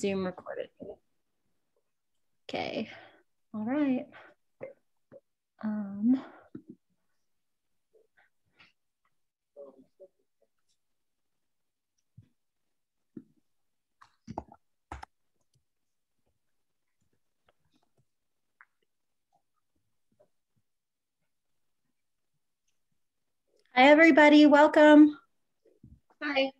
Zoom recorded. Okay, all right. Hi, everybody. Welcome. Hi.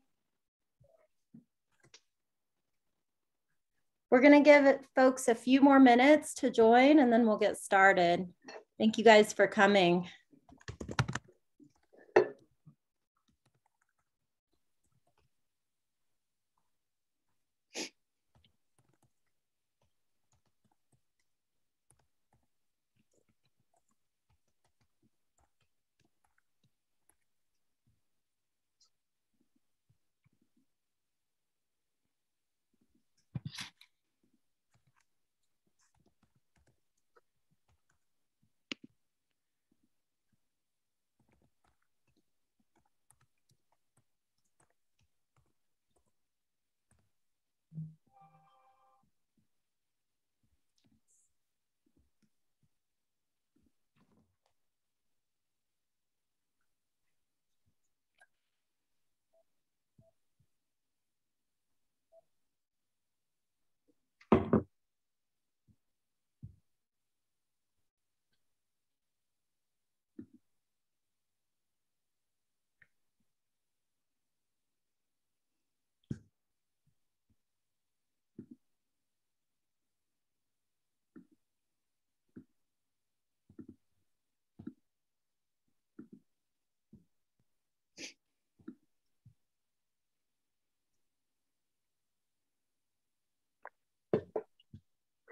We're going to give folks a few more minutes to join, and then we'll get started. Thank you guys for coming.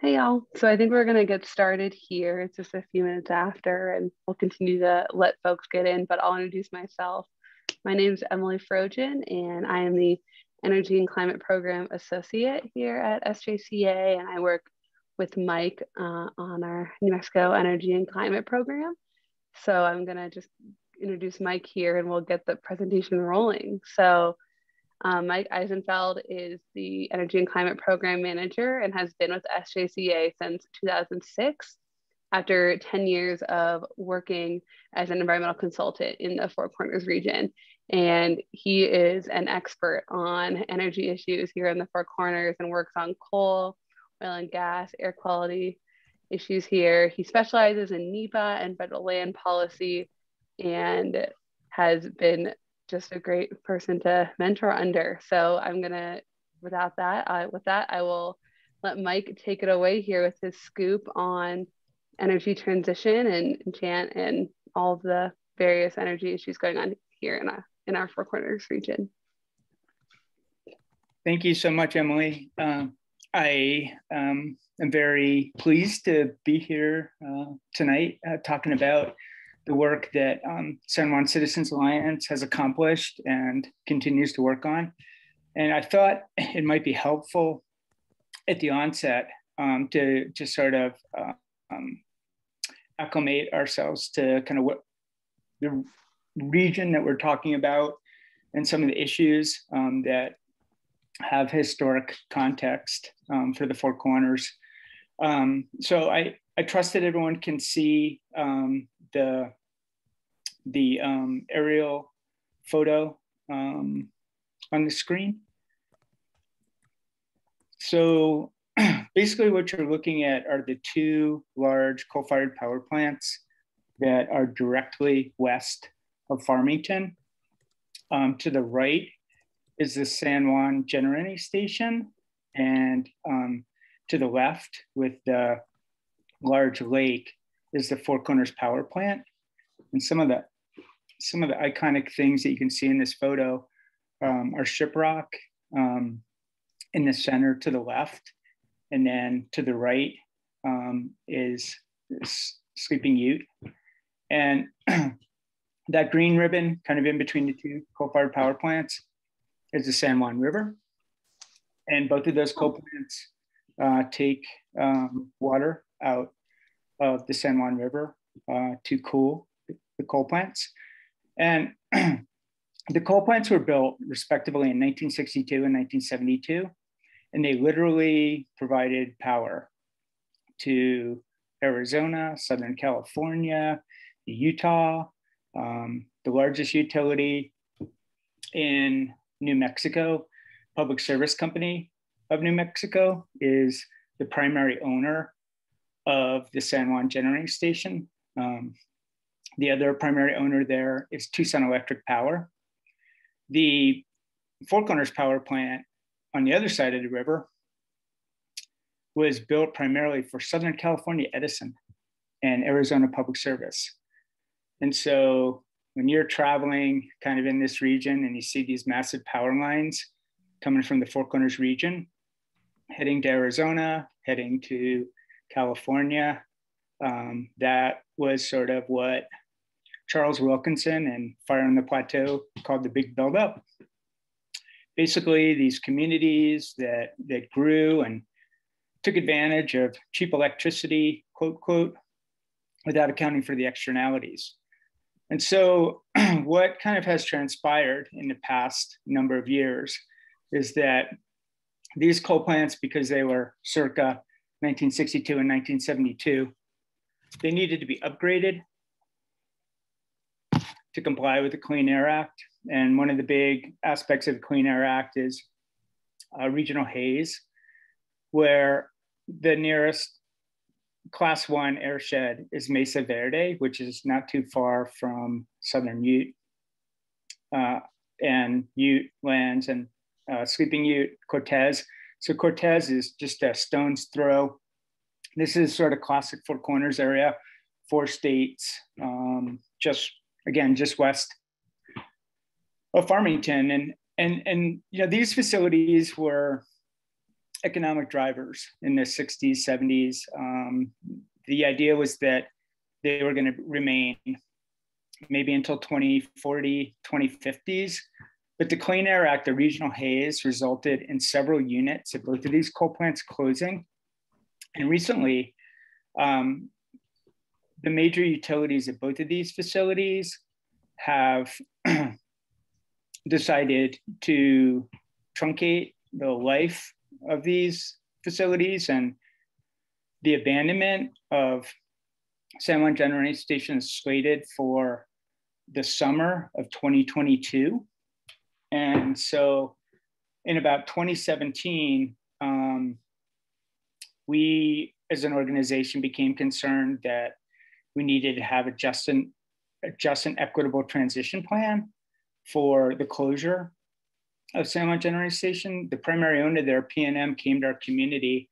Hey y'all. So I think we're going to get started here. It's just a few minutes after, and we'll continue to let folks get in, but I'll introduce myself. My name is Emily Frogen, and I am the Energy and Climate Program Associate here at SJCA, and I work with Mike on our New Mexico Energy and Climate Program. So I'm going to just introduce Mike here, and we'll get the presentation rolling. So Mike Eisenfeld is the Energy and Climate Program Manager and has been with SJCA since 2006 after 10 years of working as an environmental consultant in the Four Corners region. And he is an expert on energy issues here in the Four Corners and works on coal, oil and gas, air quality issues here. He specializes in NEPA and federal land policy and has been just a great person to mentor under. So I'm gonna, with that, I will let Mike take it away here with his scoop on energy transition and Enchant and all of the various energy issues going on here in our Four Corners region. Thank you so much, Emily. I am very pleased to be here tonight talking about the work that San Juan Citizens Alliance has accomplished and continues to work on. And I thought it might be helpful at the onset to just sort of acclimate ourselves to kind of what the region that we're talking about and some of the issues that have historic context for the Four Corners. So I trust that everyone can see the aerial photo on the screen. So basically what you're looking at are the two large coal-fired power plants that are directly west of Farmington. To the right is the San Juan Generating Station, and to the left with the large lake is the Four Corners Power Plant. And some of the iconic things that you can see in this photo are shiprock in the center to the left, and then to the right is Sleeping Ute. And that green ribbon kind of in between the two coal-fired power plants is the San Juan River. And both of those coal plants take water out of the San Juan River to cool the coal plants. And the coal plants were built respectively in 1962 and 1972. And they literally provided power to Arizona, Southern California, Utah, the largest utility in New Mexico, Public Service Company of New Mexico, is the primary owner of the San Juan Generating Station. The other primary owner there is Tucson Electric Power. The Four Corners Power Plant on the other side of the river was built primarily for Southern California Edison and Arizona Public Service. And so when you're traveling kind of in this region and you see these massive power lines coming from the Four Corners region, heading to Arizona, heading to California, that was sort of what Charles Wilkinson and Fire on the Plateau called the big buildup. Basically, these communities that grew and took advantage of cheap electricity, quote, quote, without accounting for the externalities. And so what kind of has transpired in the past number of years is that these coal plants, because they were circa 1962 and 1972, they needed to be upgraded to comply with the Clean Air Act. And one of the big aspects of the Clean Air Act is regional haze, where the nearest Class 1 airshed is Mesa Verde, which is not too far from Southern Ute and Ute lands and Sleeping Ute, Cortez. So Cortez is just a stone's throw. This is sort of classic Four Corners area, 4 states, just west of Farmington. And you know, these facilities were economic drivers in the 60s, 70s. The idea was that they were going to remain maybe until 2040, 2050s. But the Clean Air Act, the regional haze, resulted in several units at both of these coal plants closing. And recently, the major utilities at both of these facilities have decided to truncate the life of these facilities, and the abandonment of San Juan Generating Station is slated for the summer of 2022. And so in about 2017, we as an organization became concerned that we needed to have a just and equitable transition plan for the closure of San Juan Generating Station. The primary owner there, PNM, came to our community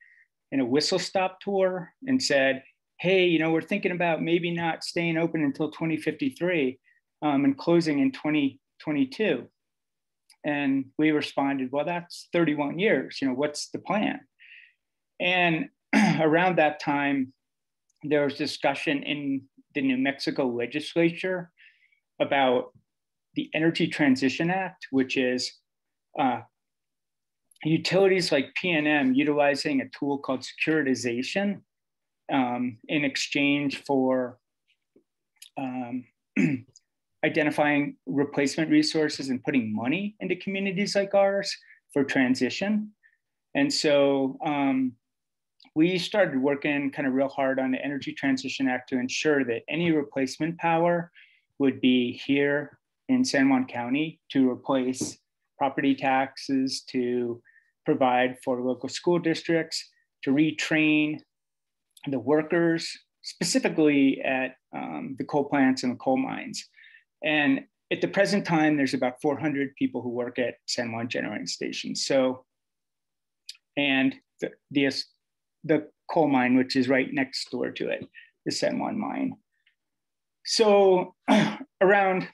in a whistle stop tour and said, hey, you know, we're thinking about maybe not staying open until 2053 and closing in 2022. And we responded, well, that's 31 years. You know, what's the plan? And around that time, there was discussion in the New Mexico legislature about the Energy Transition Act, which is utilities like PNM utilizing a tool called securitization in exchange for identifying replacement resources and putting money into communities like ours for transition. And so we started working kind of real hard on the Energy Transition Act to ensure that any replacement power would be here in San Juan County to replace property taxes, to provide for local school districts, to retrain the workers, specifically at the coal plants and the coal mines. And at the present time, there's about 400 people who work at San Juan Generating Station. So, and the coal mine, which is right next door to it, the San Juan mine. So around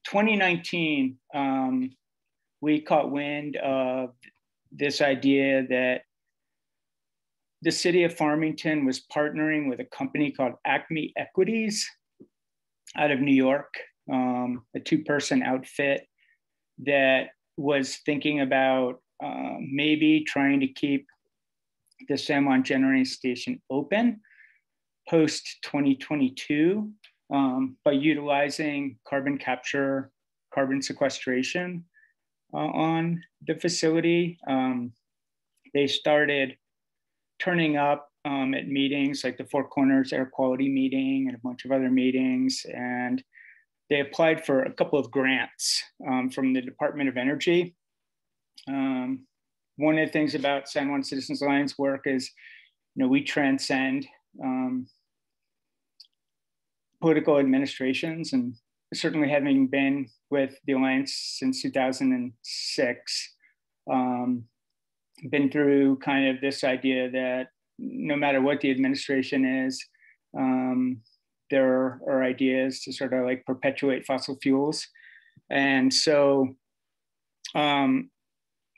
2019, we caught wind of this idea that the city of Farmington was partnering with a company called Acme Equities out of New York, a 2-person outfit that was thinking about maybe trying to keep the San Juan Generating Station open post 2022 by utilizing carbon capture, carbon sequestration on the facility. they started turning up at meetings like the Four Corners Air Quality meeting and a bunch of other meetings. And they applied for a couple of grants from the Department of Energy. One of the things about San Juan Citizens Alliance work is, we transcend political administrations, and certainly having been with the Alliance since 2006, been through kind of this idea that no matter what the administration is, there are ideas to sort of like perpetuate fossil fuels. And so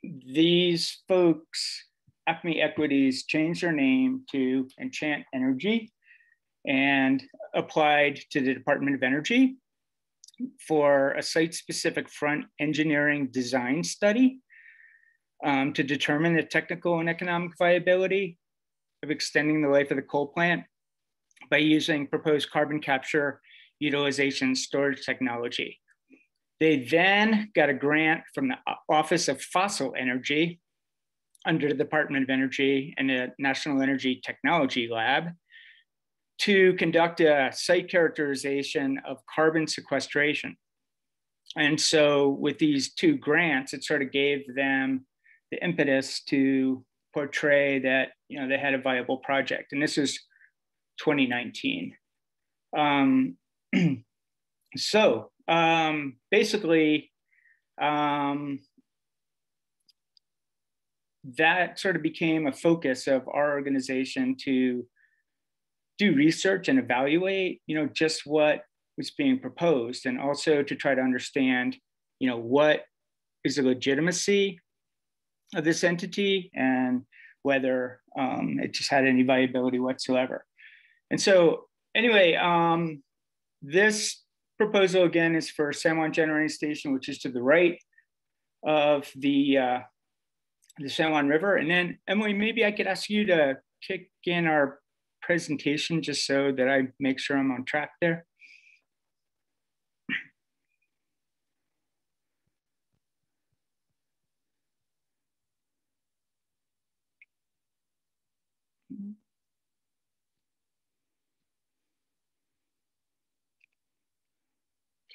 these folks, Acme Equities, changed their name to Enchant Energy and applied to the Department of Energy for a site-specific front engineering design study to determine the technical and economic viability of extending the life of the coal plant by using proposed carbon capture, utilization, storage technology. They then got a grant from the Office of Fossil Energy under the Department of Energy and the National Energy Technology Lab to conduct a site characterization of carbon sequestration. And so with these two grants, it sort of gave them the impetus to portray that they had a viable project. And this was 2019. So basically, that sort of became a focus of our organization to do research and evaluate, just what was being proposed, and also to try to understand, what is the legitimacy of this entity and whether it just had any viability whatsoever. And so anyway, this proposal again is for San Juan Generating Station, which is to the right of the San Juan River. And then Emily, maybe I could ask you to kick in our presentation just so that I make sure I'm on track there.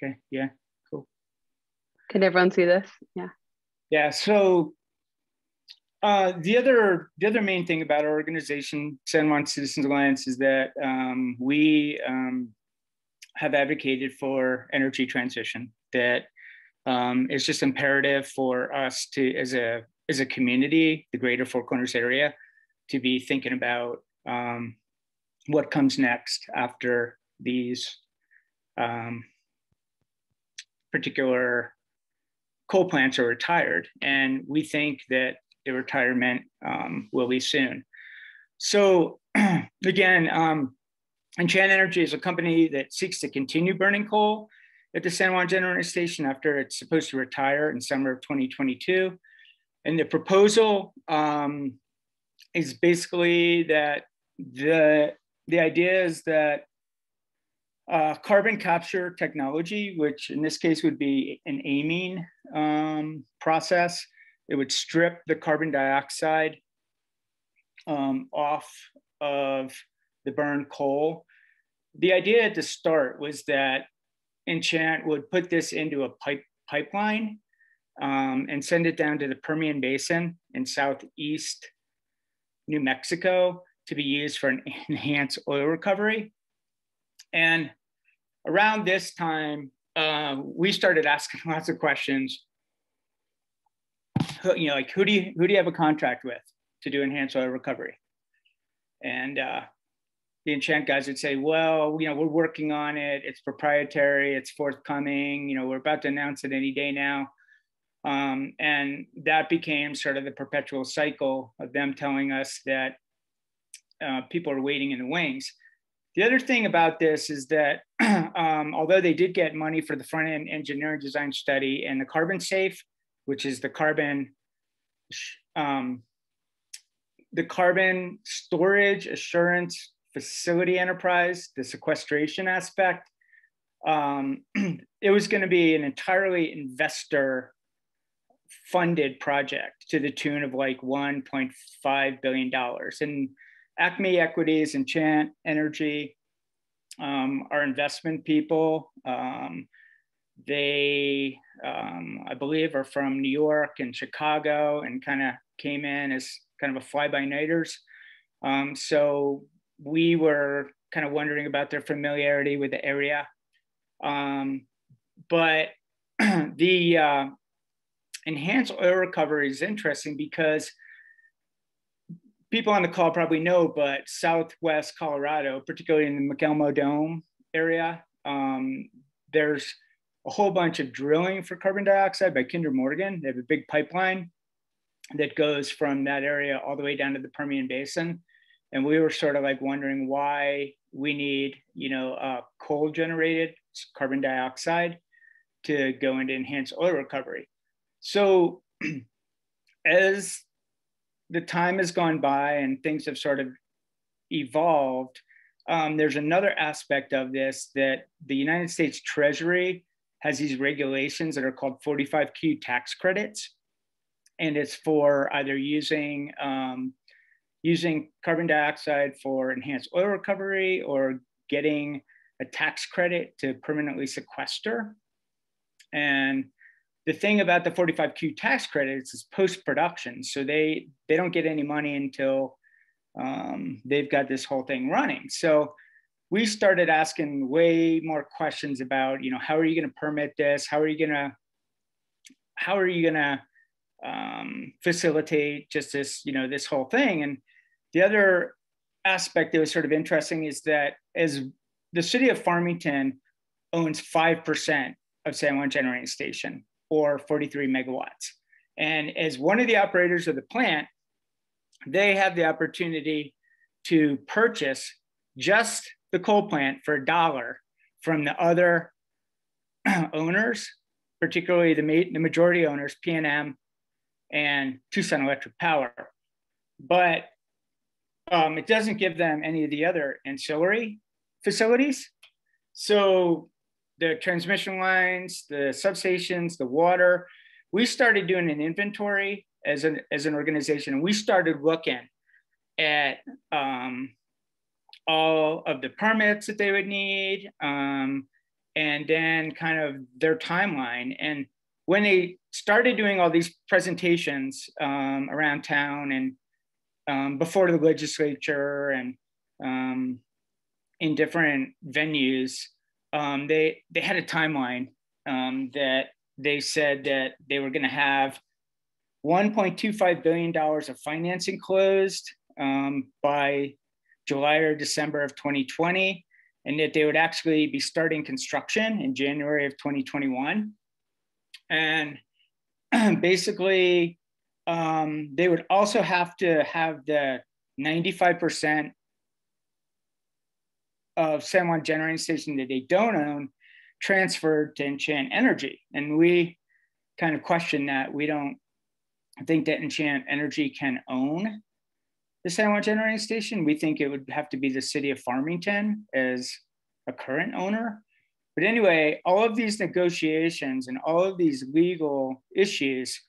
Okay, yeah, cool. Can everyone see this? Yeah. Yeah, so the other main thing about our organization, San Juan Citizens Alliance, is that we have advocated for energy transition. That it's just imperative for us to, as a community, the greater Four Corners area, to be thinking about what comes next after these particular coal plants are retired. And we think that the retirement will be soon. So again, Enchant Energy is a company that seeks to continue burning coal at the San Juan Generating Station after it's supposed to retire in summer of 2022. And the proposal is basically that the idea is that carbon capture technology, which in this case would be an amine process, it would strip the carbon dioxide off of the burned coal. The idea at the start was that Enchant would put this into a pipeline and send it down to the Permian Basin in southeast New Mexico to be used for an enhanced oil recovery. And around this time, we started asking lots of questions. Like who do you have a contract with to do enhanced oil recovery? And the Enchant guys would say, well, we're working on it. It's proprietary. It's forthcoming. We're about to announce it any day now. And that became sort of the perpetual cycle of them telling us that people are waiting in the wings. The other thing about this is that although they did get money for the front end engineering design study and the carbon safe, which is the carbon storage assurance facility enterprise, the sequestration aspect, it was going to be an entirely investor funded project to the tune of like $1.5 billion. And Acme Equities, Enchant Energy, our investment people, they, I believe, are from New York and Chicago and kind of came in as kind of a fly-by-nighters. So we were kind of wondering about their familiarity with the area. But the enhanced oil recovery is interesting because people on the call probably know, but Southwest Colorado, particularly in the McElmo Dome area, there's a whole bunch of drilling for carbon dioxide by Kinder Morgan. They have a big pipeline that goes from that area all the way down to the Permian Basin. And we were sort of like wondering why we need, coal generated carbon dioxide to go into enhanced oil recovery. So as the time has gone by and things have sort of evolved, there's another aspect of this that the United States Treasury has these regulations that are called 45Q tax credits. And it's for either using carbon dioxide for enhanced oil recovery or getting a tax credit to permanently sequester. And the thing about the 45Q tax credits is post-production. So they don't get any money until they've got this whole thing running. So we started asking way more questions about, how are you going to permit this? How are you going to facilitate just this, this whole thing? And the other aspect that was sort of interesting is that as the city of Farmington owns 5% of San Juan Generating Station, or 43 megawatts. And as one of the operators of the plant, they have the opportunity to purchase just the coal plant for $1 from the other owners, particularly the majority owners, PNM and Tucson Electric Power. But it doesn't give them any of the other ancillary facilities. So the transmission lines, the substations, the water, we started doing an inventory as an organization, and we started looking at all of the permits that they would need, and then kind of their timeline. And when they started doing all these presentations around town and before the legislature and in different venues, they had a timeline that they said that they were going to have $1.25 billion of financing closed by July or December of 2020, and that they would actually be starting construction in January of 2021. And basically, they would also have to have the 95% of San Juan Generating Station that they don't own transferred to Enchant Energy. And we kind of question that. We don't think that Enchant Energy can own the San Juan Generating Station. We think it would have to be the city of Farmington as a current owner. But anyway, all of these negotiations and all of these legal issues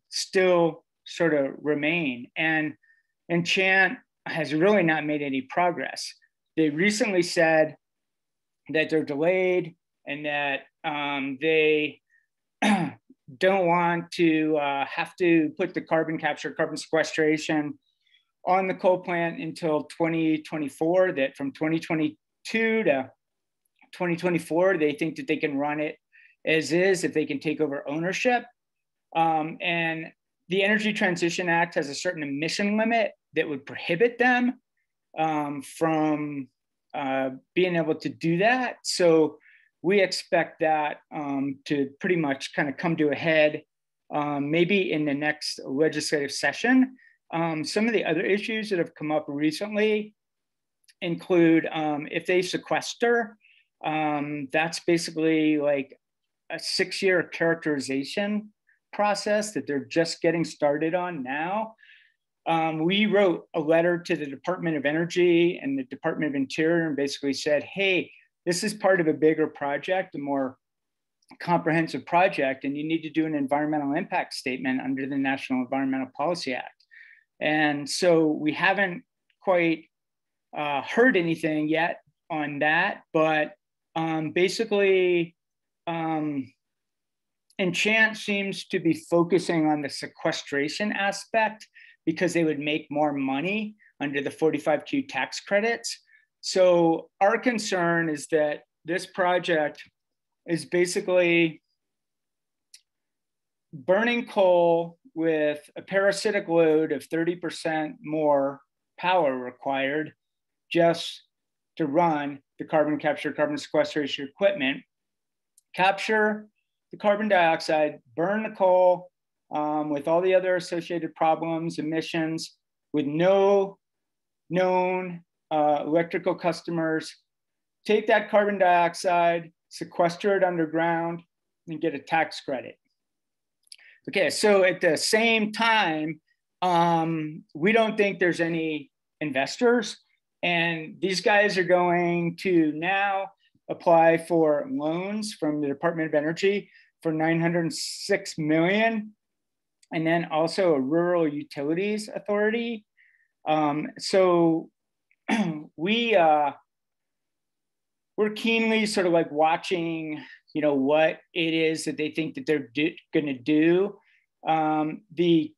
still sort of remain. And Enchant has really not made any progress. They recently said that they're delayed and that they don't want to have to put the carbon capture, carbon sequestration on the coal plant until 2024, that from 2022 to 2024, they think that they can run it as is if they can take over ownership. And the Energy Transition Act has a certain emission limit that would prohibit them from being able to do that. So we expect that to pretty much kind of come to a head maybe in the next legislative session. Some of the other issues that have come up recently include if they sequester, that's basically like a 6-year characterization process that they're just getting started on now. We wrote a letter to the Department of Energy and the Department of Interior and basically said, hey, this is part of a bigger project, a more comprehensive project, and you need to do an environmental impact statement under the National Environmental Policy Act. And so we haven't quite heard anything yet on that, but basically, Enchant seems to be focusing on the sequestration aspect because they would make more money under the 45Q tax credits. So our concern is that this project is basically burning coal with a parasitic load of 30% more power required just to run the carbon capture, carbon sequestration equipment, capture the carbon dioxide, burn the coal with all the other associated problems, emissions, with no known electrical customers, take that carbon dioxide, sequester it underground, and get a tax credit. Okay, so at the same time, we don't think there's any investors, and these guys are going to now apply for loans from the Department of Energy for $906 million, and then also a Rural Utilities Authority. So we're keenly sort of like watching, you know, what it is that they think that they're going to do. The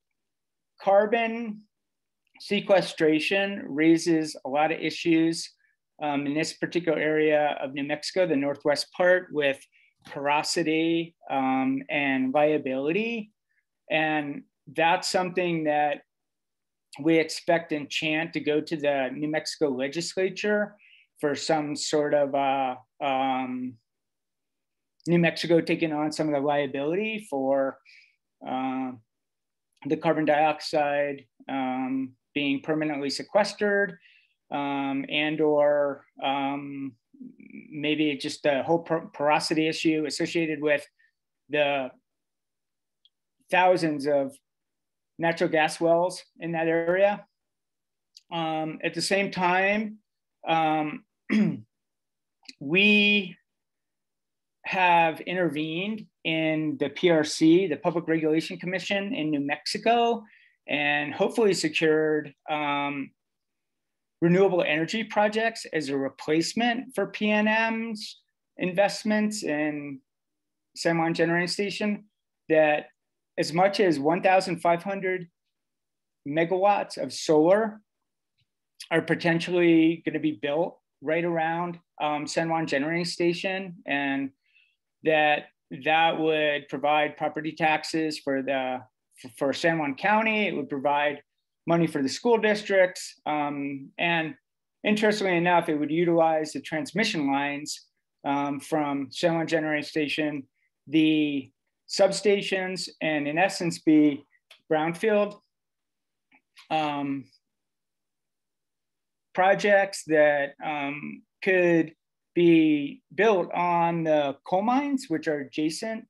carbon sequestration raises a lot of issues in this particular area of New Mexico, the northwest part, with porosity and liability. And that's something that we expect Enchant to go to the New Mexico legislature for some sort of New Mexico taking on some of the liability for the carbon dioxide being permanently sequestered, and or maybe just the whole porosity issue associated with the thousands of natural gas wells in that area. At the same time, we have intervened in the PRC, the Public Regulation Commission in New Mexico, and hopefully secured renewable energy projects as a replacement for PNM's investments in San Juan Generating Station, that as much as 1,500 megawatts of solar are potentially going to be built right around San Juan Generating Station, and that would provide property taxes for San Juan County. It would provide money for the school districts, and interestingly enough, it would utilize the transmission lines from San Juan Generating Station, the substations, and in essence be brownfield projects that could be built on the coal mines, which are adjacent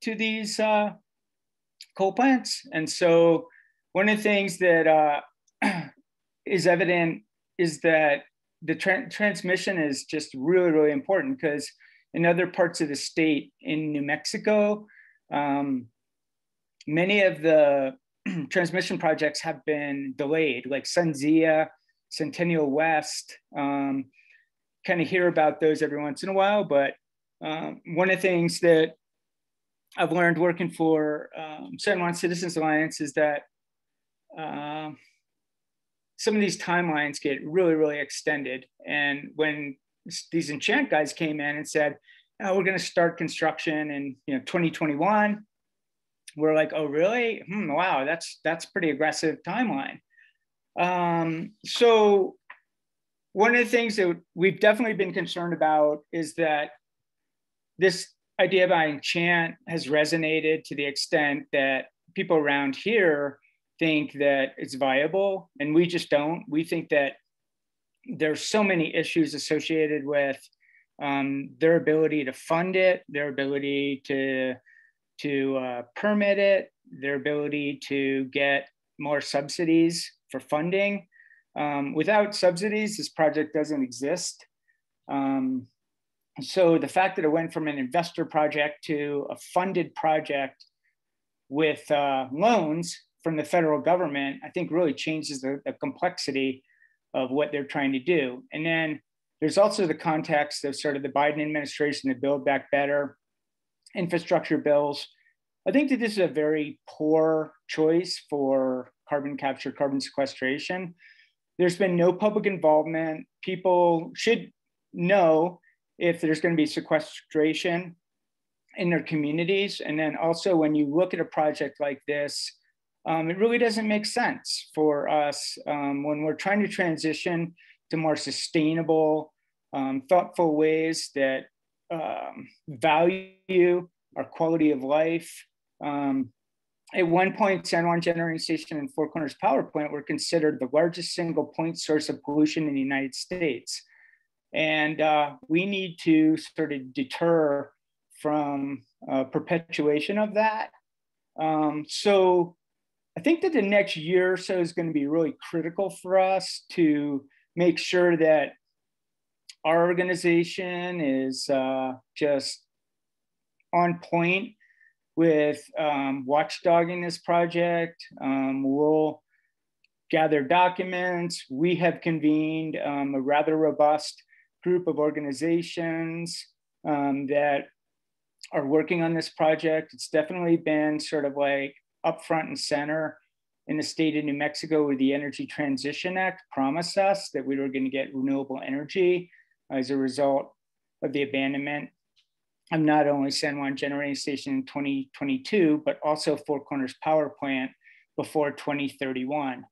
to these coal plants. And so one of the things that is evident is that the transmission is just really, really important, because in other parts of the state in New Mexico, many of the transmission projects have been delayed, like Sunzia, Centennial West. Kind of hear about those every once in a while, but one of the things that I've learned working for San Juan Citizens Alliance is that some of these timelines get really, really extended. And when these Enchant guys came in and said, oh, we're going to start construction in 2021, we're like, oh, really? Wow, that's pretty aggressive timeline. So one of the things that we've definitely been concerned about is that this idea about Enchant has resonated to the extent that people around here think that it's viable, and we just don't. We think that there's so many issues associated with their ability to fund it, their ability to permit it, their ability to get more subsidies for funding. Without subsidies, this project doesn't exist. So the fact that it went from an investor project to a funded project with loans from the federal government, I think really changes the complexity of what they're trying to do. And then there's also the context of sort of the Biden administration, the Build Back Better infrastructure bills. I think that this is a very poor choice for carbon capture, carbon sequestration. There's been no public involvement. People should know if there's going to be sequestration in their communities. And then also when you look at a project like this, it really doesn't make sense for us when we're trying to transition to more sustainable, thoughtful ways that value our quality of life. At one point, San Juan Generating Station and Four Corners Power Plant were considered the largest single point source of pollution in the United States. And we need to sort of deter from perpetuation of that. So I think that the next year or so is going to be really critical for us to make sure that our organization is just on point with watchdogging this project. We'll gather documents. We have convened a rather robust group of organizations that are working on this project. It's definitely been sort of like up front and center in the state of New Mexico, where the Energy Transition Act promised us that we were going to get renewable energy as a result of the abandonment of not only San Juan Generating Station in 2022, but also Four Corners Power Plant before 2031.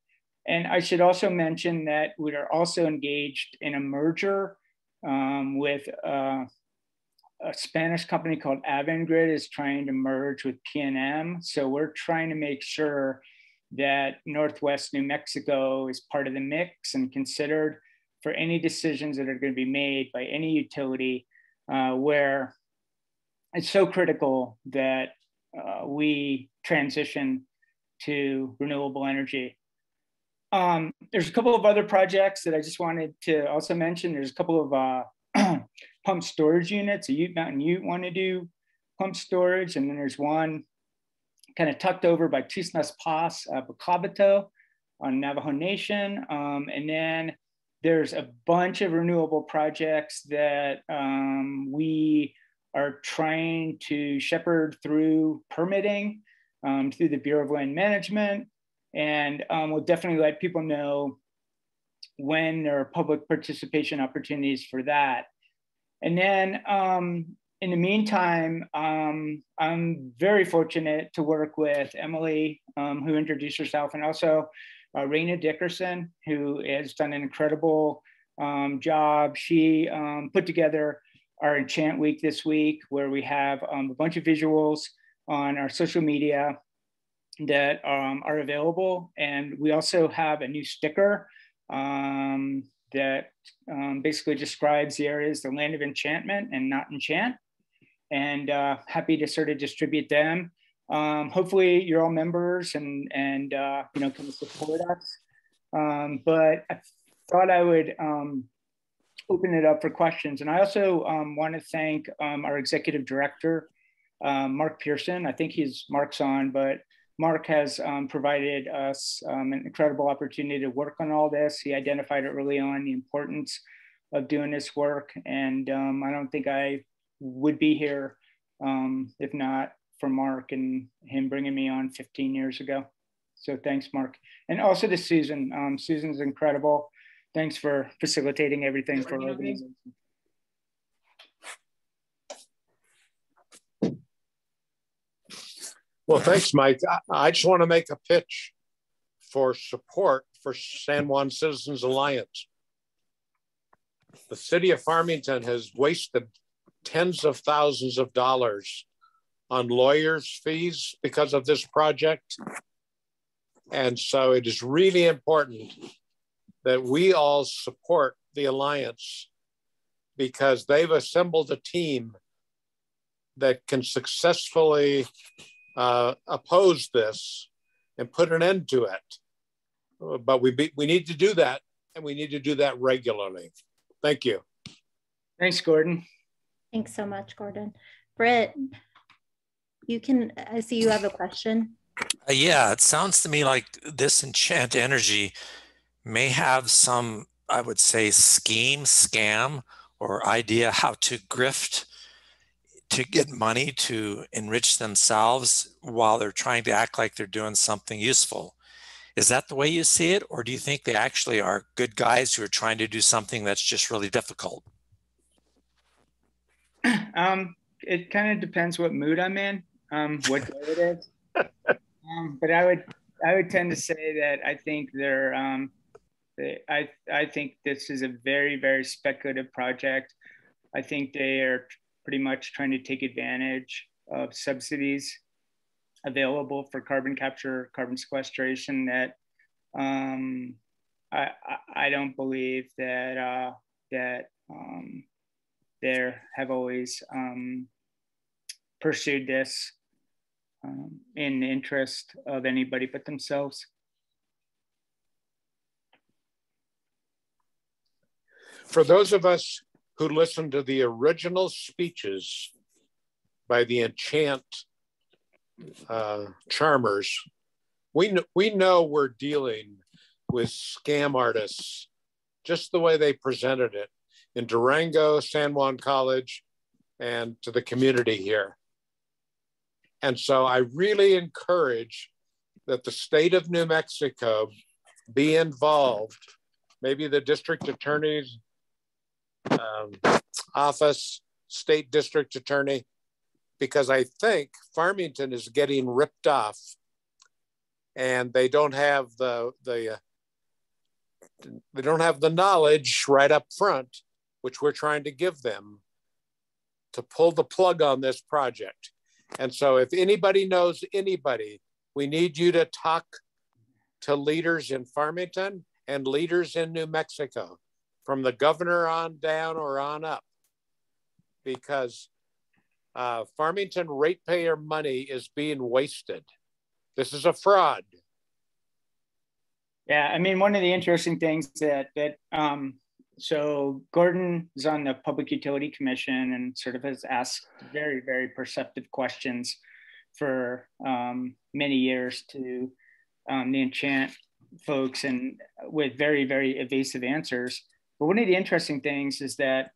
And I should also mention that we are also engaged in a merger with a Spanish company called Avangrid is trying to merge with PNM. So we're trying to make sure that Northwest New Mexico is part of the mix and considered for any decisions that are going to be made by any utility where it's so critical that we transition to renewable energy. There's a couple of other projects that I just wanted to also mention. There's a couple of pump storage units. A Ute Mountain Ute want to do pump storage. And then there's one kind of tucked over by Tisnas Pass, Bacabito on Navajo Nation. And then there's a bunch of renewable projects that we are trying to shepherd through permitting through the Bureau of Land Management. And we'll definitely let people know when there are public participation opportunities for that. And then in the meantime, I'm very fortunate to work with Emily, who introduced herself, and also Raina Dickerson, who has done an incredible job. She put together our Enchant Week this week, where we have a bunch of visuals on our social media that are available. And we also have a new sticker that basically describes the areas, the land of enchantment and not enchant. And happy to sort of distribute them. Hopefully you're all members and can support us. But I thought I would open it up for questions. And I also want to thank our executive director, Mark Pearson. I think Mark's on, but Mark has provided us an incredible opportunity to work on all this. He identified early on the importance of doing this work. And I don't think I would be here if not for Mark and him bringing me on 15 years ago. So thanks, Mark. And also to Susan. Susan's incredible. Thanks for facilitating everything for our organization. Well, thanks, Mike. I just want to make a pitch for support for San Juan Citizens Alliance. The city of Farmington has wasted tens of thousands of dollars on lawyers' fees because of this project. And so it is really important that we all support the Alliance, because they've assembled a team that can successfully oppose this and put an end to it. But we need to do that, and we need to do that regularly. Thank you. Thanks, Gordon. Thanks so much, Gordon. Britt, I see you have a question. Yeah, it sounds to me like this Enchant Energy may have some, I would say, scam, or idea how to grift to get money to enrich themselves while they're trying to act like they're doing something useful. Is that the way you see it? Or do you think they actually are good guys who are trying to do something that's just really difficult? It kind of depends what mood I'm in, what day it is. But I would tend to say that I think I think this is a very, very speculative project. I think they are pretty much trying to take advantage of subsidies available for carbon capture, carbon sequestration that I don't believe that they have always pursued this in the interest of anybody but themselves. For those of us who listened to the original speeches by the Enchant charmers, we know we're dealing with scam artists, just the way they presented it in Durango, San Juan College, and to the community here. And so I really encourage that the state of New Mexico be involved, maybe the district attorney's office, state district attorney, because I think Farmington is getting ripped off, and they don't have they don't have the knowledge right up front, which we're trying to give them, to pull the plug on this project. And so if anybody knows anybody, we need you to talk to leaders in Farmington and leaders in New Mexico, from the governor on down or on up, because Farmington ratepayer money is being wasted. This is a fraud. Yeah, I mean, one of the interesting things so Gordon is on the Public Utility Commission and sort of has asked very, very perceptive questions for many years to the Enchant folks, and with very, very evasive answers. But one of the interesting things is that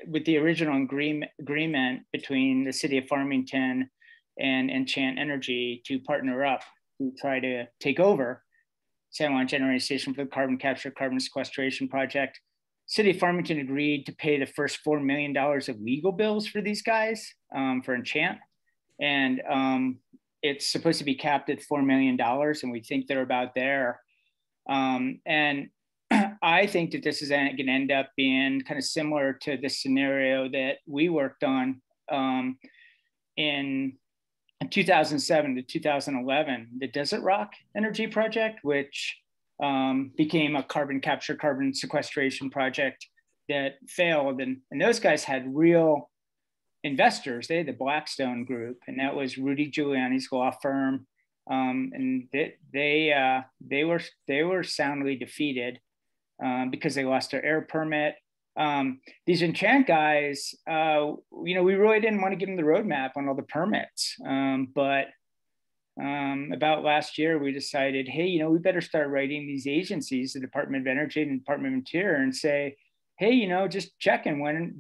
with the original agreement between the city of Farmington and Enchant Energy to partner up to try to take over San Juan Generating Station for the carbon capture, carbon sequestration project, city of Farmington agreed to pay the first $4 million of legal bills for these guys, for Enchant. And it's supposed to be capped at $4 million, and we think they're about there. And I think that this is going to end up being kind of similar to the scenario that we worked on in 2007 to 2011, the Desert Rock Energy Project, which became a carbon capture, carbon sequestration project that failed. And those guys had real investors. They had the Blackstone Group, and that was Rudy Giuliani's law firm. And they were soundly defeated because they lost their air permit. These Enchant guys, we really didn't want to give them the roadmap on all the permits. But about last year, we decided, hey, we better start writing these agencies, the Department of Energy and the Department of Interior, and say, hey, just checking when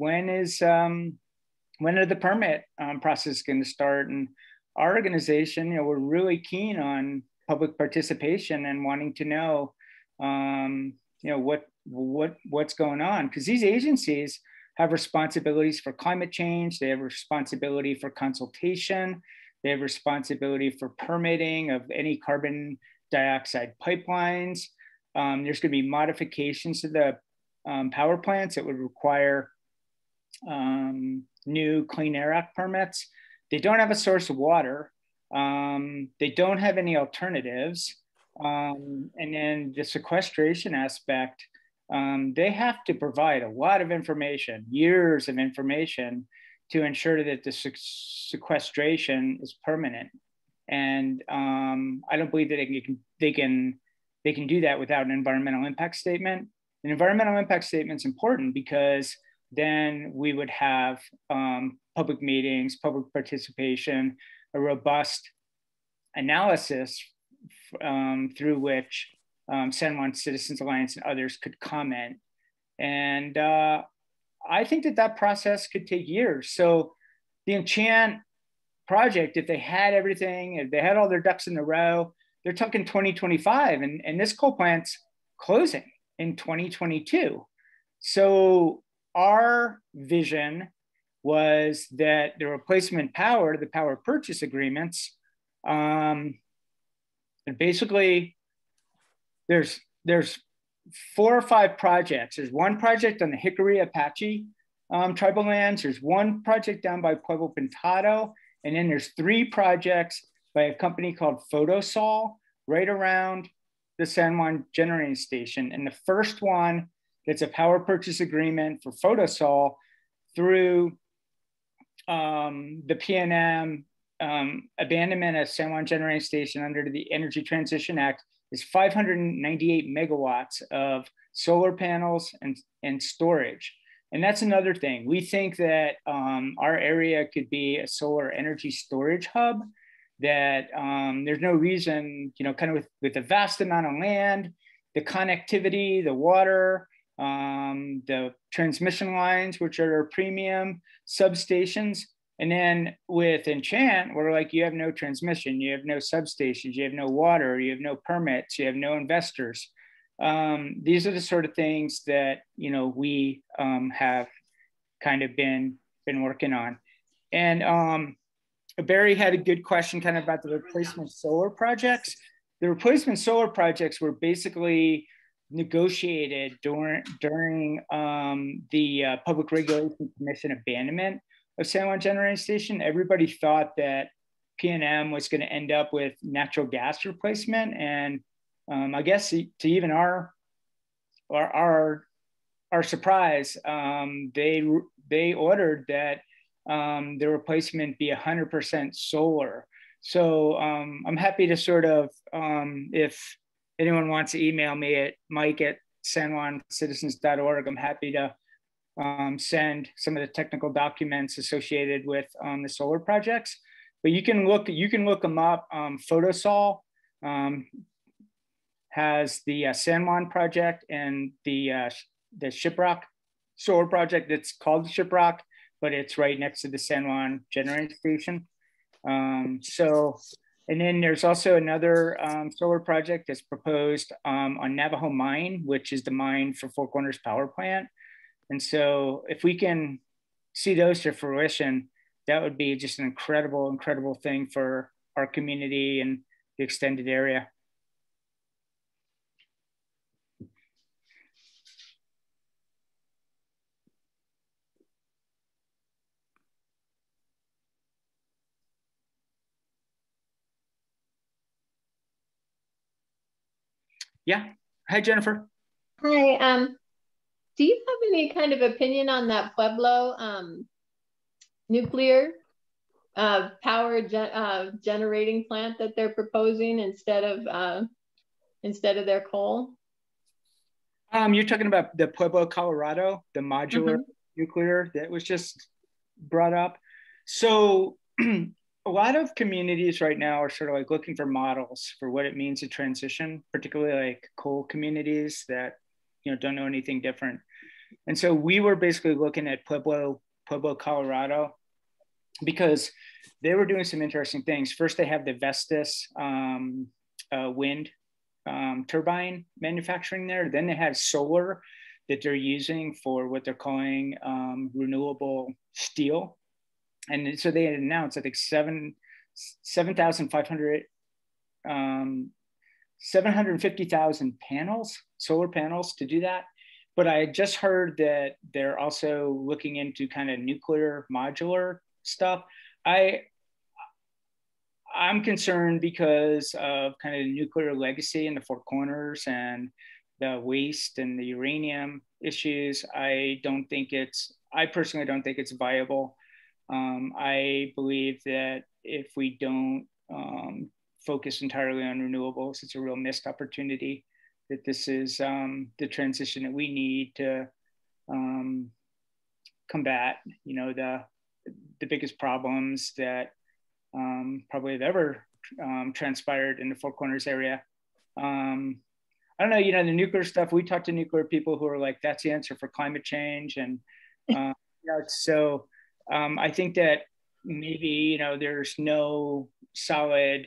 are the permit process going to start? And our organization, we're really keen on public participation and wanting to know, what's going on, because these agencies have responsibilities for climate change. They have responsibility for consultation. They have responsibility for permitting of any carbon dioxide pipelines. There's going to be modifications to the power plants that would require new Clean Air Act permits. They don't have a source of water. They don't have any alternatives. And then the sequestration aspect, they have to provide a lot of information, years of information, to ensure that the sequestration is permanent. And I don't believe that they can do that without an environmental impact statement. An environmental impact statement is important because then we would have public meetings, public participation, a robust analysis through which San Juan Citizens Alliance and others could comment. And I think that process could take years. So the Enchant project, if they had everything, if they had all their ducks in a row, they're talking 2025, and this coal plant's closing in 2022. So our vision was that the replacement power, the power purchase agreements, and basically there's 4 or 5 projects. There's one project on the Hickory Apache tribal lands. There's one project down by Pueblo Pintado. And then there's 3 projects by a company called Photosol right around the San Juan generating station. And the first one gets a power purchase agreement for Photosol through the PNM abandonment of San Juan generating station under the Energy Transition Act is 598 megawatts of solar panels and storage. And that's another thing. We think that our area could be a solar energy storage hub, that there's no reason, kind of with the vast amount of land, the connectivity, the water, the transmission lines, which are premium substations. And then with Enchant, we're like, you have no transmission, you have no substations, you have no water, you have no permits, you have no investors. These are the sort of things that, we have kind of been working on. And Barry had a good question kind of about the replacement solar projects. The replacement solar projects were basically negotiated during the Public Regulation Commission abandonment of San Juan Generating Station. Everybody thought that PNM was going to end up with natural gas replacement, and I guess to even our surprise, they ordered that the replacement be 100% solar. So I'm happy to sort of, if anyone wants to email me at mike@sanjuancitizens.org, I'm happy to send some of the technical documents associated with the solar projects. But you can look them up. Photosol has the San Juan project and the Shiprock solar project. That's called Shiprock, but it's right next to the San Juan generating station. And then there's also another solar project that's proposed on Navajo Mine, which is the mine for Four Corners Power Plant. And so if we can see those to fruition, that would be just an incredible, incredible thing for our community and the extended area. Yeah. Hi, Jennifer. Hi. Do you have any kind of opinion on that Pueblo nuclear power generating plant that they're proposing instead of their coal? You're talking about the Pueblo, Colorado, the modular nuclear that was just brought up. So a lot of communities right now are sort of like looking for models for what it means to transition, particularly like coal communities that don't know anything different. And so we were basically looking at Pueblo, Colorado, because they were doing some interesting things. First, they have the Vestas wind turbine manufacturing there. Then they have solar that they're using for what they're calling renewable steel. And so they had announced, I think, 750,000 panels, solar panels to do that. But I just heard that they're also looking into kind of nuclear modular stuff. I'm concerned because of kind of the nuclear legacy in the Four Corners and the waste and the uranium issues. I personally don't think it's viable. I believe that if we don't focus entirely on renewables, it's a real missed opportunity, that this is the transition that we need to combat, the biggest problems that probably have ever transpired in the Four Corners area. I don't know, the nuclear stuff, we talked to nuclear people who are like, that's the answer for climate change. And, so I think that maybe, there's no solid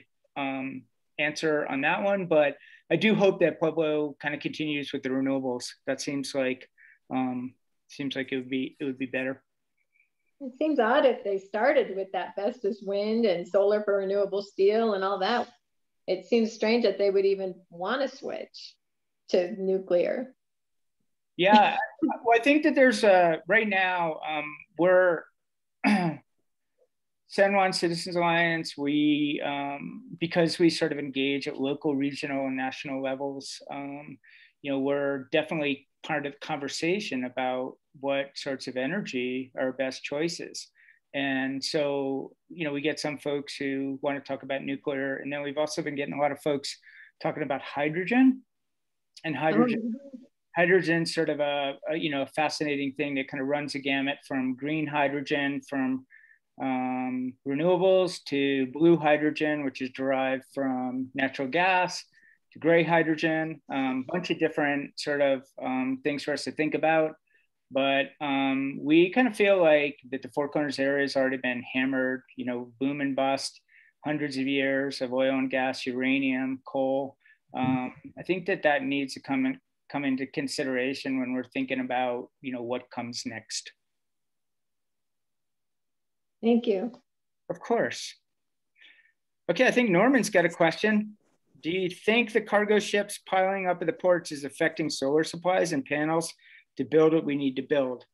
answer on that one, but I do hope that Pueblo kind of continues with the renewables. That seems like it would be better. It seems odd if they started with that Vestas wind and solar for renewable steel and all that. It seems strange that they would even want to switch to nuclear. Yeah, well, I think that there's right now we're San Juan Citizens Alliance. We because we sort of engage at local, regional, and national levels. We're definitely part of the conversation about what sorts of energy are best choices. And so, we get some folks who want to talk about nuclear, and then we've also been getting a lot of folks talking about hydrogen. And hydrogen's sort of a fascinating thing that kind of runs a gamut from green hydrogen, from renewables, to blue hydrogen, which is derived from natural gas, to gray hydrogen, a bunch of different sort of things for us to think about. But we kind of feel like that the Four Corners area has already been hammered, boom and bust, hundreds of years of oil and gas, uranium, coal. I think that needs to come into consideration when we're thinking about, what comes next. Thank you. Of course. Okay, I think Norman's got a question. Do you think the cargo ships piling up at the ports is affecting solar supplies and panels to build what we need to build?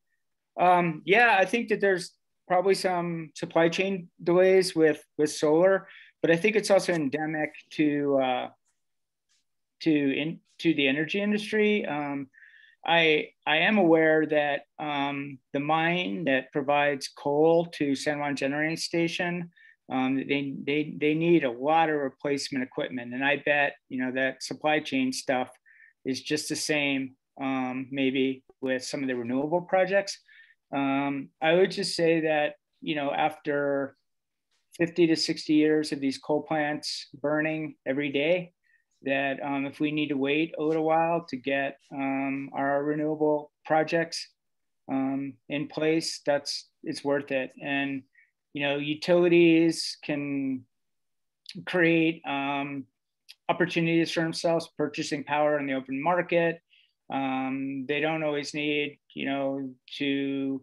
Yeah, I think that there's probably some supply chain delays with solar, but I think it's also endemic to the energy industry. I am aware that the mine that provides coal to San Juan Generating Station, they need a lot of replacement equipment, and I bet that supply chain stuff is just the same, maybe with some of the renewable projects. I would just say that after 50 to 60 years of these coal plants burning every day, that if we need to wait a little while to get our renewable projects in place, it's worth it. And utilities can create opportunities for themselves purchasing power in the open market. They don't always need to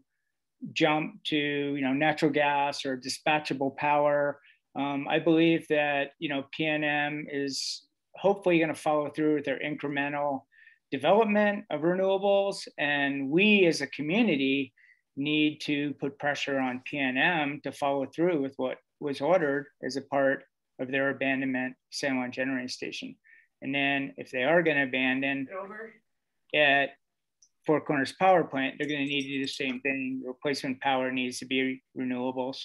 jump to natural gas or dispatchable power. I believe that PNM is hopefully going to follow through with their incremental development of renewables, and we as a community need to put pressure on PNM to follow through with what was ordered as a part of their abandonment San Juan Generating Station. And then if they are going to abandon at Four Corners Power Plant, they're going to need to do the same thing. Replacement power needs to be renewables.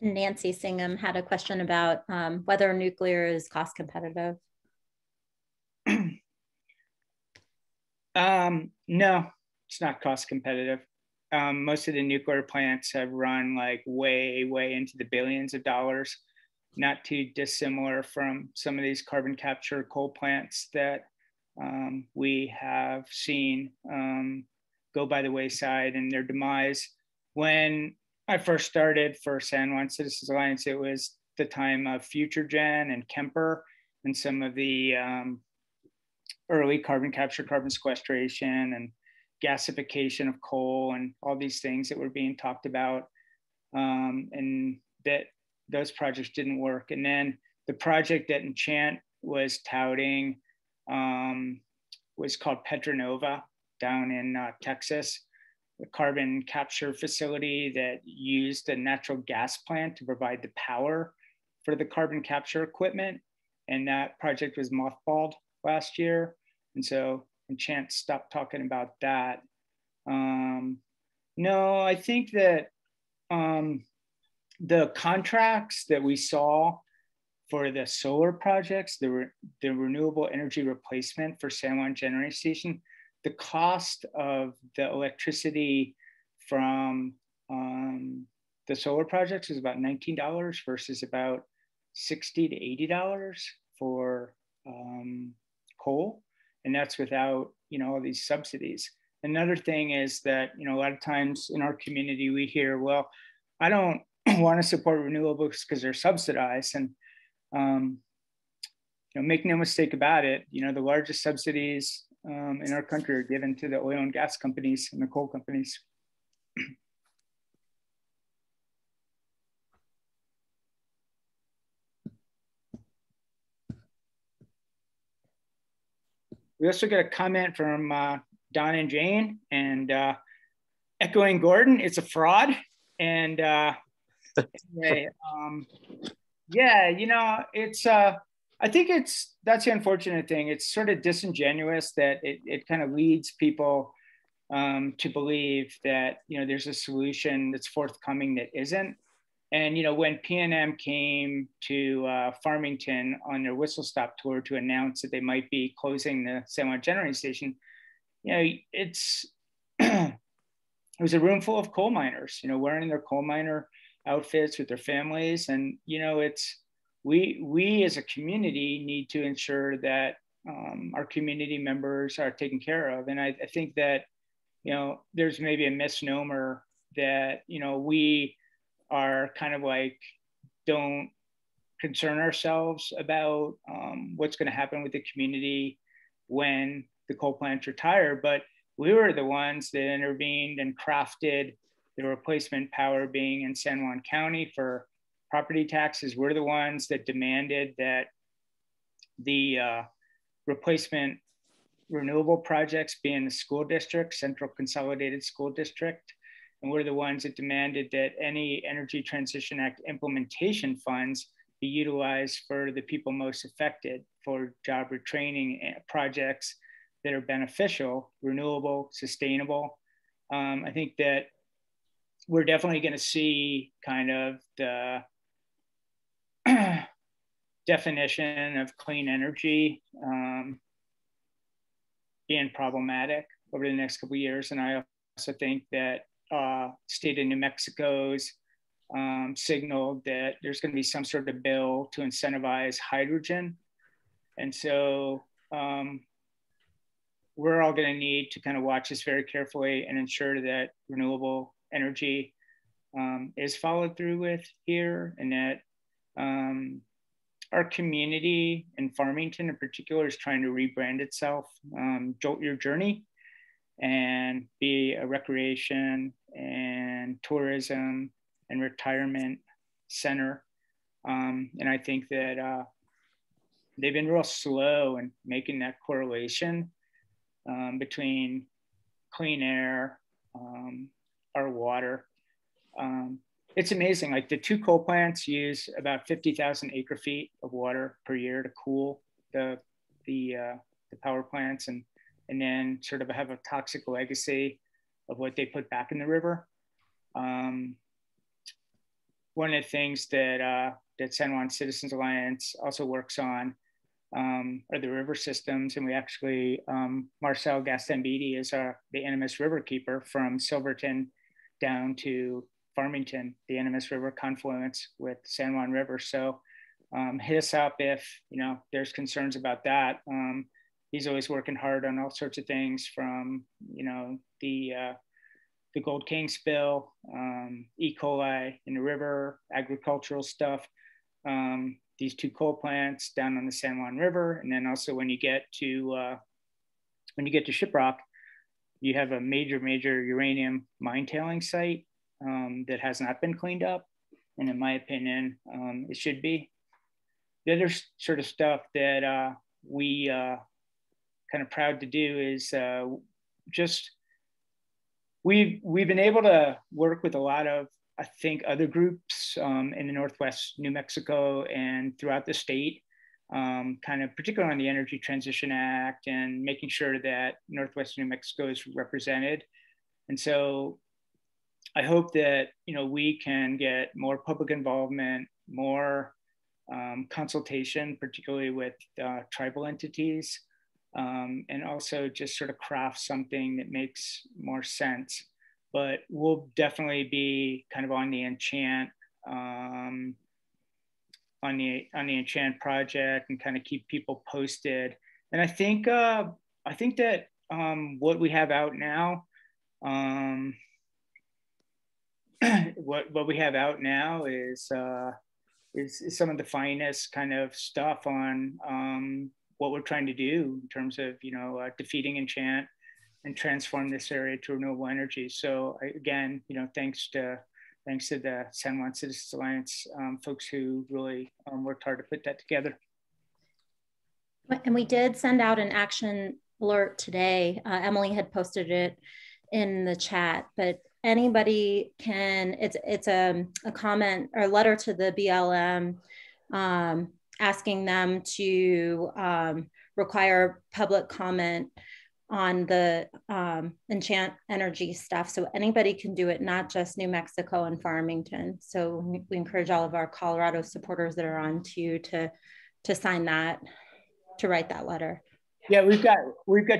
Nancy Singham had a question about whether nuclear is cost competitive. No, it's not cost competitive. Most of the nuclear plants have run like way into the billions of dollars, not too dissimilar from some of these carbon capture coal plants that we have seen go by the wayside and their demise. When I first started for San Juan Citizens Alliance, it was the time of FutureGen and Kemper and some of the early carbon capture, carbon sequestration, and gasification of coal, and all these things that were being talked about, and that those projects didn't work. And then the project that Enchant was touting was called Petronova down in Texas, a carbon capture facility that used a natural gas plant to provide the power for the carbon capture equipment. And that project was mothballed last year. And so Enchant stopped talking about that. No, I think that the contracts that we saw for the solar projects, the renewable energy replacement for San Juan Generating Station, the cost of the electricity from the solar projects is about $19 versus about $60 to $80 for coal. And that's without, all these subsidies. Another thing is that, a lot of times in our community, we hear, well, I don't want to support renewables because they're subsidized. And, make no mistake about it, the largest subsidies in our country are given to the oil and gas companies and the coal companies. We also get a comment from Don and Jane, and echoing Gordon, it's a fraud. And anyway, yeah, it's, I think that's the unfortunate thing. It's sort of disingenuous that it kind of leads people to believe that, there's a solution that's forthcoming that isn't. And, when PNM came to Farmington on their whistle stop tour to announce that they might be closing the San Juan Generating Station, it's, it was a room full of coal miners, wearing their coal miner outfits with their families. And, it's, we as a community need to ensure that our community members are taken care of. And I think that, there's maybe a misnomer that, we are kind of like, don't concern ourselves about what's going to happen with the community when the coal plants retire. But we were the ones that intervened and crafted the replacement power being in San Juan County for property taxes. We're the ones that demanded that the replacement renewable projects be in the school district, Central Consolidated School District. And we're the ones that demanded that any Energy Transition Act implementation funds be utilized for the people most affected, for job retraining projects that are beneficial, renewable, sustainable. I think that we're definitely going to see kind of the definition of clean energy being problematic over the next couple of years. And I also think that state of New Mexico's signaled that there's going to be some sort of bill to incentivize hydrogen. And so we're all going to need to kind of watch this very carefully and ensure that renewable energy is followed through with here, and that our community in Farmington in particular is trying to rebrand itself, Jolt Your Journey, and be a recreation and tourism and retirement center. And I think that they've been real slow in making that correlation between clean air, our water. It's amazing, like the two coal plants use about 50,000 acre feet of water per year to cool the power plants, and then sort of have a toxic legacy of what they put back in the river. One of the things that San Juan Citizens Alliance also works on are the river systems. And we actually, Marcel Gastambide is the Animas River Keeper from Silverton down to Farmington, the Animas River confluence with San Juan River. So hit us up if there's concerns about that. He's always working hard on all sorts of things, from the Gold King spill, E. coli in the river, agricultural stuff, these two coal plants down on the San Juan River, and then also when you get to Shiprock, you have a major uranium mine tailing site that has not been cleaned up, and in my opinion, it should be. The other sort of stuff that we kind of proud to do is we've been able to work with a lot of, I think, other groups in the Northwest New Mexico and throughout the state, kind of particularly on the Energy Transition Act and making sure that Northwest New Mexico is represented. And so I hope that we can get more public involvement, more consultation, particularly with tribal entities, and also just sort of craft something that makes more sense. But we'll definitely be kind of on the Enchant on the Enchant project and kind of keep people posted. And I think that what we have out now, what we have out now is some of the finest kind of stuff on what we're trying to do in terms of defeating Enchant and transform this area to renewable energy. So again, thanks to the San Juan Citizens Alliance folks who really worked hard to put that together. And we did send out an action alert today. Emily had posted it in the chat, but anybody can, it's a comment or letter to the BLM asking them to require public comment on the Enchant Energy stuff. So anybody can do it, not just New Mexico and Farmington. So we encourage all of our Colorado supporters that are on to sign that, to write that letter. Yeah, we've got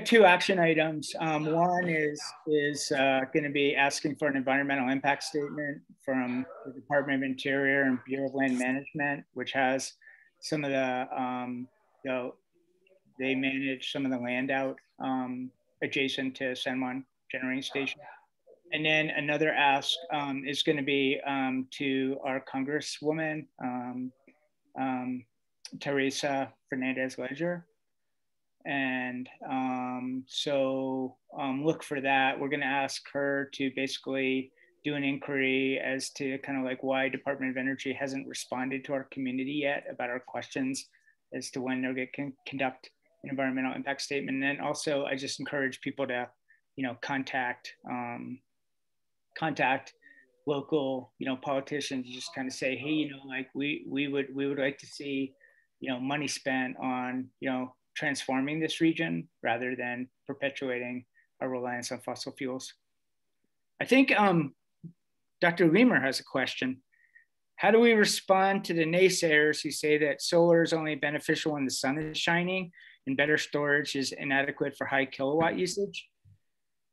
two action items. One is going to be asking for an environmental impact statement from the Department of Interior and Bureau of Land Management, which has some of the they manage some of the land out adjacent to San Juan Generating Station. And then another ask is going to be to our Congresswoman, Teresa Fernandez-Leger. And so look for that. We're going to ask her to basically do an inquiry as to kind of like why Department of Energy hasn't responded to our community yet about our questions as to when they're going to conduct an environmental impact statement. And then also I just encourage people to, contact local, politicians, just kind of say, hey, like we would like to see, money spent on, transforming this region rather than perpetuating our reliance on fossil fuels. I think Dr. Leamer has a question. How do we respond to the naysayers who say that solar is only beneficial when the sun is shining and better storage is inadequate for high kilowatt usage?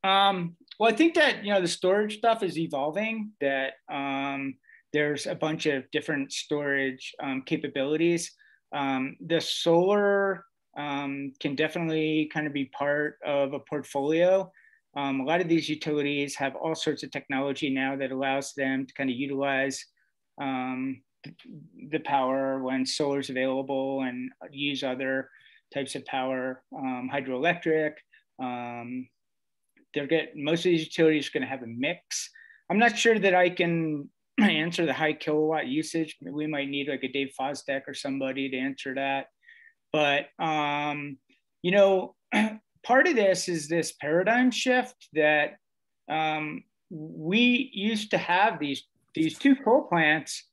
Well, I think that, the storage stuff is evolving, that there's a bunch of different storage capabilities. The solar can definitely kind of be part of a portfolio. A lot of these utilities have all sorts of technology now that allows them to kind of utilize the power when solar is available and use other types of power, hydroelectric. Most of these utilities are going to have a mix. I'm not sure that I can answer the high kilowatt usage. We might need like a Dave Fosdek or somebody to answer that. But, part of this is this paradigm shift that we used to have these two coal plants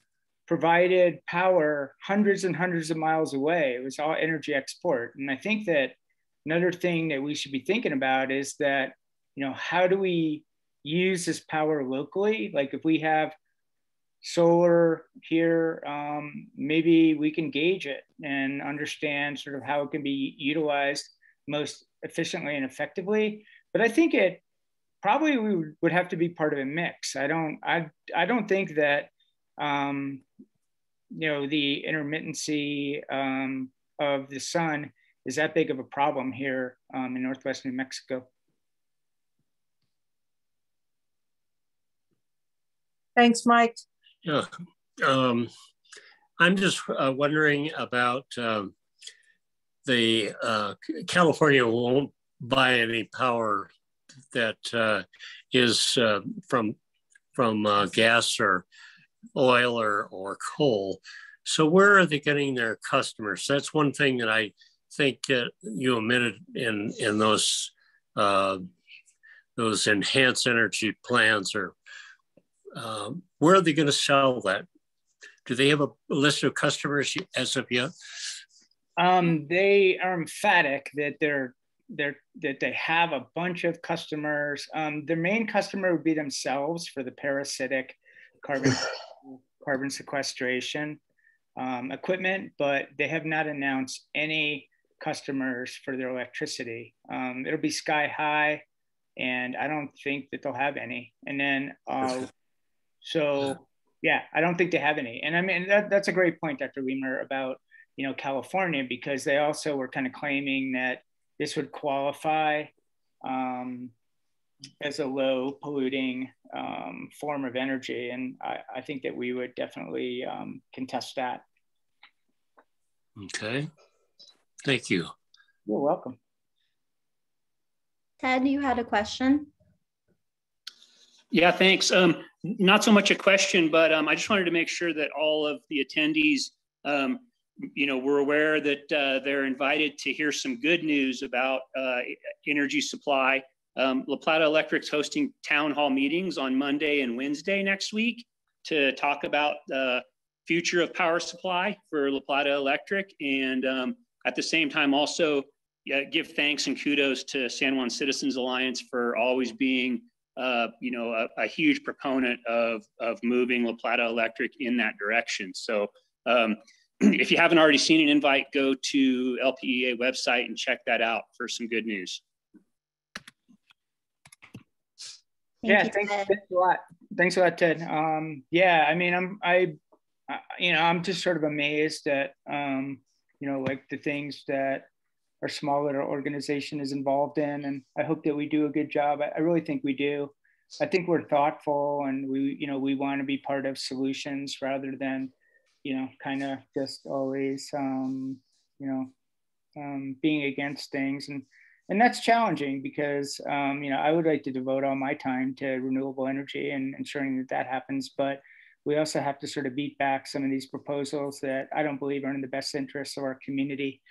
provided power hundreds and hundreds of miles away. It was all energy export. And I think that another thing that we should be thinking about is that, how do we use this power locally? Like if we have solar here, maybe we can gauge it and understand sort of how it can be utilized most efficiently and effectively. But I think it probably would have to be part of a mix. I don't think that the intermittency of the sun is that big of a problem here in Northwest New Mexico. Thanks, Mike. Yeah, I'm just wondering about the California won't buy any power that is from gas or oil or coal. So where are they getting their customers? That's one thing that I think you omitted in those enhanced energy plans, or where are they going to sell that? Do they have a list of customers as of yet? They are emphatic that they have a bunch of customers. Their main customer would be themselves for the parasitic carbon sequestration. equipment, but they have not announced any customers for their electricity. It'll be sky high, and I don't think that they'll have any. And then, so yeah, I don't think they have any. And I mean, that's a great point, Dr. Weimer, about, you know, California, because they also were kind of claiming that this would qualify as a low polluting form of energy. And I think that we would definitely contest that. Okay, thank you. You're welcome. Ted, you had a question? Yeah, thanks. Not so much a question, but I just wanted to make sure that all of the attendees, you know, were aware that they're invited to hear some good news about energy supply. La Plata Electric's hosting town hall meetings on Monday and Wednesday next week to talk about the future of power supply for La Plata Electric, and at the same time also give thanks and kudos to San Juan Citizens Alliance for always being you know, a huge proponent of moving La Plata Electric in that direction. So if you haven't already seen an invite, go to LPEA website and check that out for some good news. Thanks a lot. Thanks a lot, Ted. Yeah, I mean, you know, I'm just sort of amazed at, you know, like the things that our smaller organization is involved in. And I hope that we do a good job. I really think we do. I think we're thoughtful, and we, you know, we want to be part of solutions rather than, you know, kind of just always, you know, being against things. And that's challenging because, you know, I would like to devote all my time to renewable energy and ensuring that that happens. But we also have to sort of beat back some of these proposals that I don't believe are in the best interests of our community.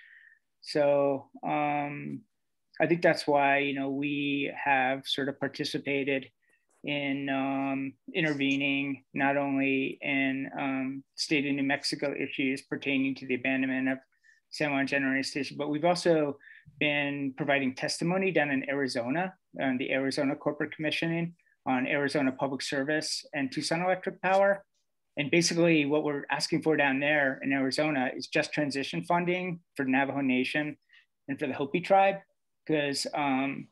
So I think that's why, you know, we have sort of participated in intervening not only in state of New Mexico issues pertaining to the abandonment of San Juan Generating Station, but we've also been providing testimony down in Arizona, on the Arizona Corporate Commissioning, on Arizona Public Service and Tucson Electric Power. And basically what we're asking for down there in Arizona is just transition funding for the Navajo Nation and for the Hopi tribe, because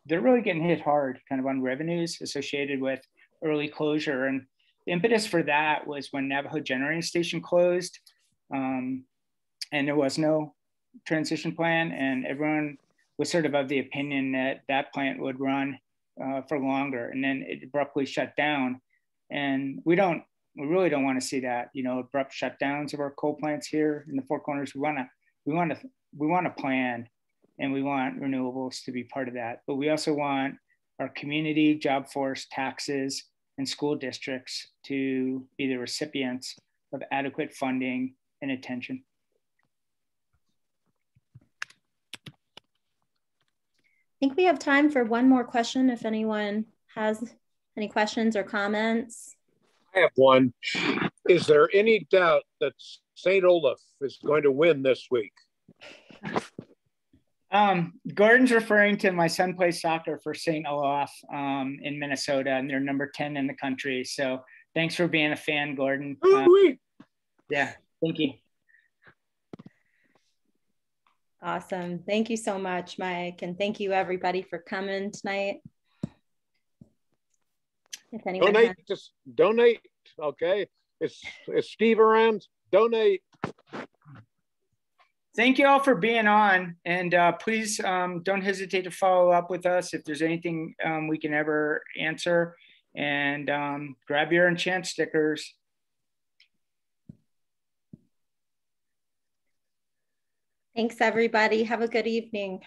they're really getting hit hard kind of on revenues associated with early closure. And the impetus for that was when Navajo Generating Station closed, and there was no transition plan, and everyone was sort of the opinion that that plant would run for longer, and then it abruptly shut down. And we really don't want to see that, you know, abrupt shutdowns of our coal plants here in the Four Corners. We want to plan, and we want renewables to be part of that. But we also want our community, job force, taxes, and school districts to be the recipients of adequate funding and attention. I think we have time for one more question if anyone has any questions or comments. I have one. Is there any doubt that St. Olaf is going to win this week? Gordon's referring to my son plays soccer for St. Olaf in Minnesota, and they're number 10 in the country. So thanks for being a fan, Gordon. Yeah, thank you. Awesome. Thank you so much, Mike. And thank you everybody for coming tonight. If anyone just donate. Okay. Is Steve around? Donate. Thank you all for being on, and please don't hesitate to follow up with us if there's anything we can ever answer, and grab your Enchant stickers. Thanks, everybody. Have a good evening.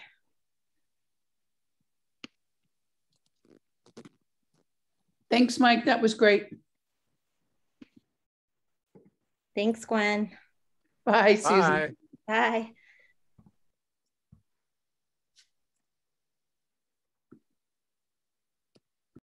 Thanks, Mike. That was great. Thanks, Gwen. Bye, Susan. Bye.